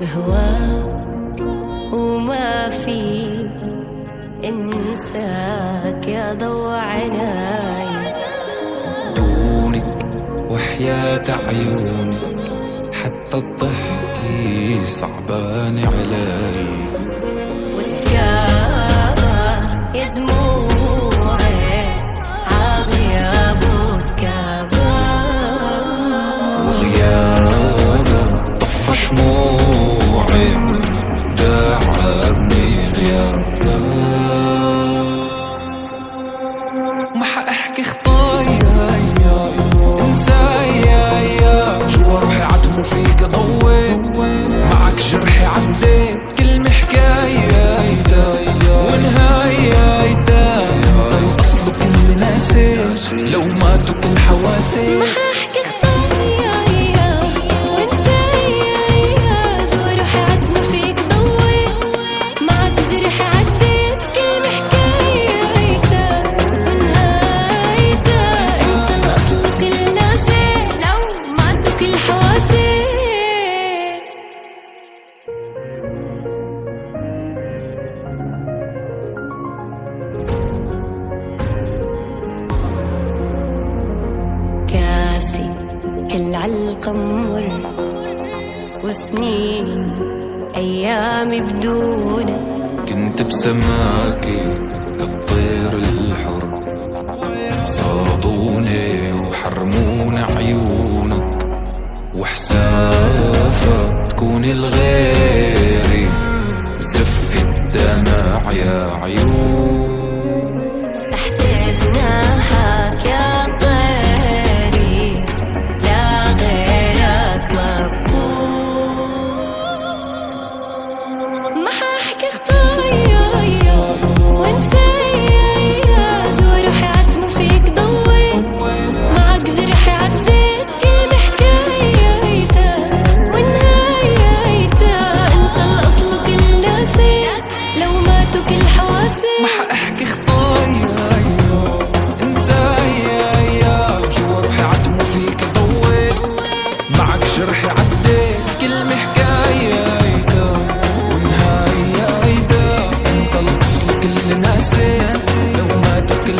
بهواك وما في انساك يا ضوء عناي. دونك وحياة عيونك حتى الضحك صعبان علي. وسكابة يا دموعي عغياب وسكابة، وغيابك طفى شموعي داعبني غيابك. ما حأحكي خطايا انسايا جوا روحي عتمو فيك ضويت، معك جرحي عديت كلمة حكاية ونهاية الأصل كل ناسي لو ماتوا كل حواسي. ما حأحكي خطايا وانسايا جوا روحي عتمو فيك ضويت، معك جرحي عديت كلمة حكاية ونهاية انت الأصل كل ناسي لو ماتوا كل حواسي. كاسي كل علقة مر وسنين أيامي بدونك، كنت بسماكي كالطير الحر، صادوني وحرمون عيونك، وحسافة تكون الغيري زفي الدمع يا عيون. تحت جناحك يا طيري لا غيرك مبكون. ما حأحكي خطايا وانسايا جوا روحي عتمو فيك ضويت، معك جرحي عديت كلمة حكاية ونهاية انت الأصل كل ناسي لو ماتوا كل حواسي. ما حأحكي خطايا انسايا جوا روحي عتمو فيك ضويت، معك جرحي عديت كلمة حكاية ونهاية انت الأصل كل ناسي لو ماتوا كل